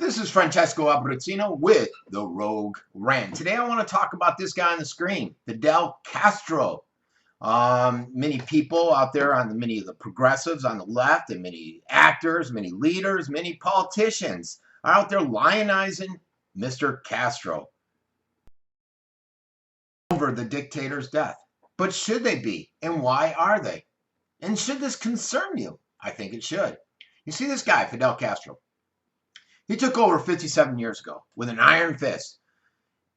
This is Francesco Abbruzzino with the Rogue Rant. Today I want to talk about this guy on the screen, Fidel Castro. Many people out there, many of the progressives on the left, and many actors, many leaders, many politicians are out there lionizing Mr. Castro over the dictator's death. But should they be? And why are they? And should this concern you? I think it should. You see this guy, Fidel Castro. He took over 57 years ago with an iron fist.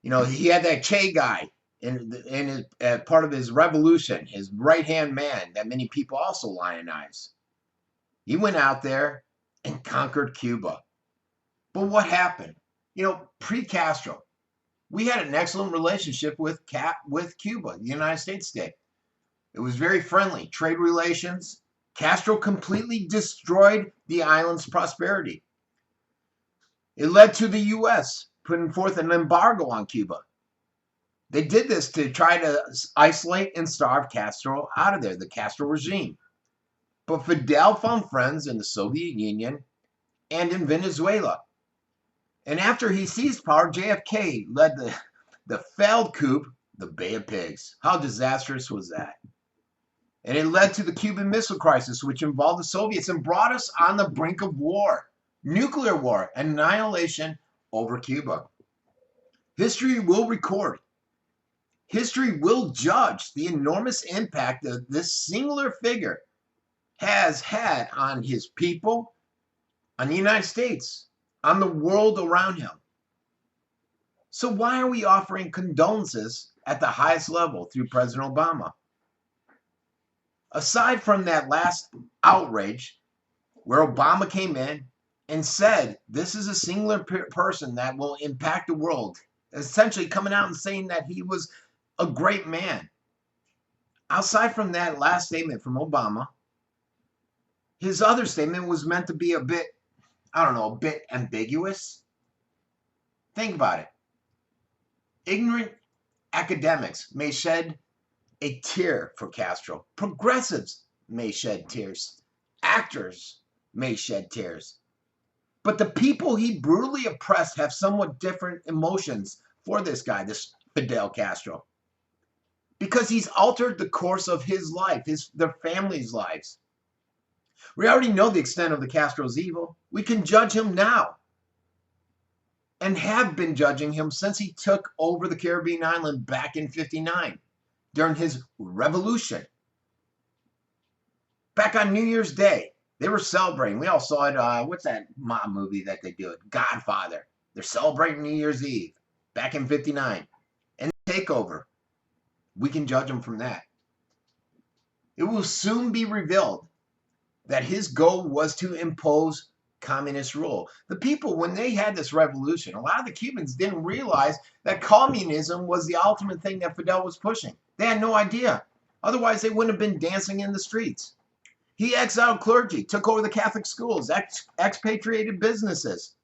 You know, he had that Che guy in part of his revolution, his right-hand man that many people also lionize. He went out there and conquered Cuba. But what happened? You know, pre-Castro, we had an excellent relationship with Cuba, the United States did. It was very friendly, trade relations. Castro completely destroyed the island's prosperity. It led to the U.S. putting forth an embargo on Cuba. They did this to try to isolate and starve Castro out of there, the Castro regime. But Fidel found friends in the Soviet Union and in Venezuela. And after he seized power, JFK led the failed coup, the Bay of Pigs. How disastrous was that? And it led to the Cuban Missile Crisis, which involved the Soviets and brought us on the brink of war. Nuclear war, annihilation over Cuba. History will record. History will judge the enormous impact that this singular figure has had on his people, on the United States, on the world around him. So why are we offering condolences at the highest level through President Obama? Aside from that last outrage where Obama came in and said, this is a singular person that will impact the world, essentially coming out and saying that he was a great man. Outside from that last statement from Obama, his other statement was meant to be a bit, a bit ambiguous. Think about it. Ignorant academics may shed a tear for Castro. Progressives may shed tears. Actors may shed tears. But the people he brutally oppressed have somewhat different emotions for this guy, this Fidel Castro. Because he's altered the course of his life, their family's lives. We already know the extent of the Castro's evil. We can judge him now. And have been judging him since he took over the Caribbean island back in '59 during his revolution. Back on New Year's Day, they were celebrating. We all saw it. What's that mob movie that they do? Godfather. They're celebrating New Year's Eve back in '59. And takeover. We can judge them from that. It will soon be revealed that his goal was to impose communist rule. The people, when they had this revolution, a lot of the Cubans didn't realize that communism was the ultimate thing that Fidel was pushing. They had no idea. Otherwise, they wouldn't have been dancing in the streets. He exiled clergy, took over the Catholic schools, expatriated businesses.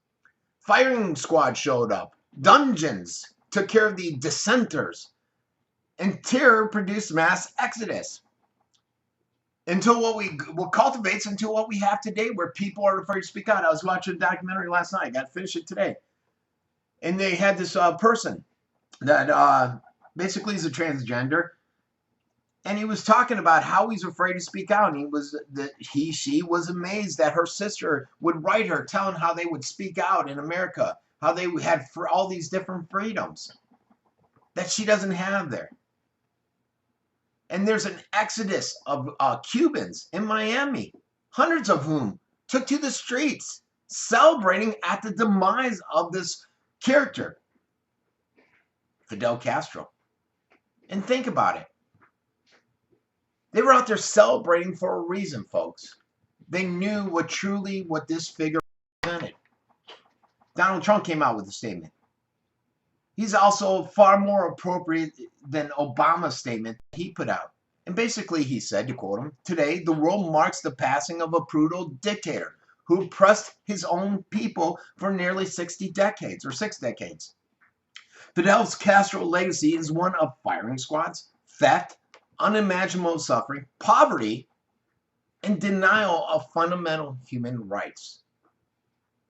Firing squad showed up. Dungeons took care of the dissenters. And terror produced mass exodus. Until what cultivates into what we have today, where people are afraid to speak out. I was watching a documentary last night. I got to finish it today. And they had this person that basically is a transgender. And he was talking about how he's afraid to speak out. And she was amazed that her sister would write her telling how they would speak out in America, how they had for all these different freedoms that she doesn't have there. And there's an exodus of Cubans in Miami, hundreds of whom took to the streets, celebrating at the demise of this character, Fidel Castro. And think about it. They were out there celebrating for a reason, folks. They knew what this figure represented. Donald Trump came out with a statement. He's also far more appropriate than Obama's statement he put out. And basically he said, to quote him, "Today, the world marks the passing of a brutal dictator who oppressed his own people for nearly 6 decades. Fidel Castro's legacy is one of firing squads, theft, unimaginable suffering, poverty, and denial of fundamental human rights."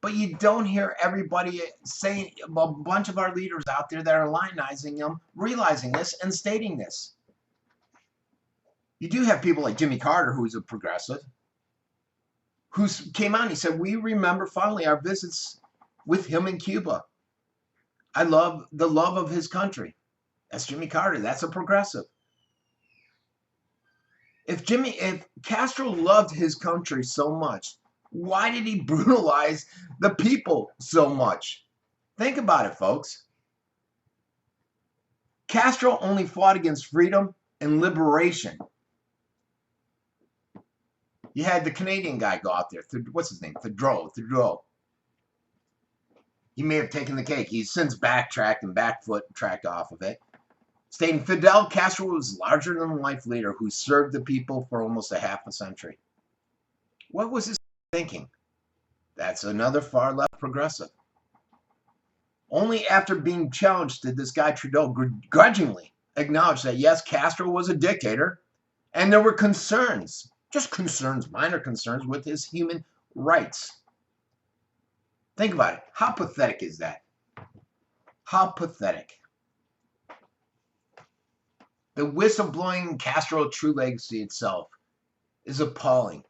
But you don't hear everybody saying, a bunch of our leaders out there that are lionizing them, realizing this and stating this. You do have people like Jimmy Carter, who's a progressive, who came out and he said, we remember fondly our visits with him in Cuba. I love the love of his country. That's Jimmy Carter. That's a progressive. If Castro loved his country so much, why did he brutalize the people so much? Think about it, folks. Castro only fought against freedom and liberation. You had the Canadian guy go out there. What's his name? Fidel. He may have taken the cake. He's since backtracked and tracked off of it, stating Fidel Castro was larger-than-life leader who served the people for almost a half a century. What was his thinking? That's another far-left progressive. Only after being challenged did this guy Trudeau grudgingly acknowledge that, yes, Castro was a dictator, and there were concerns, just concerns, minor concerns, with his human rights. Think about it. How pathetic is that? How pathetic. The whistleblowing Castro true legacy itself is appalling.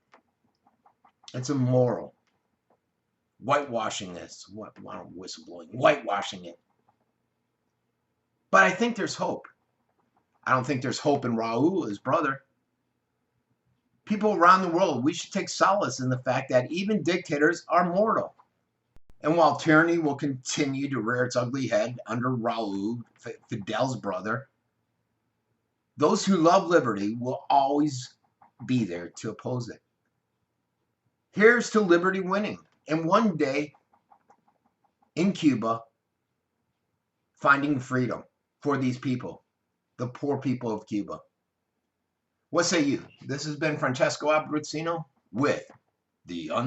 It's immoral. Whitewashing this. Whistleblowing. Whitewashing it. But I think there's hope. I don't think there's hope in Raul, his brother. People around the world, we should take solace in the fact that even dictators are mortal. And while tyranny will continue to rear its ugly head under Raul, Fidel's brother, those who love liberty will always be there to oppose it. Here's to liberty winning. And one day, in Cuba, finding freedom for these people, the poor people of Cuba. What say you? This has been Francesco Abbruzzino with the Uncensored.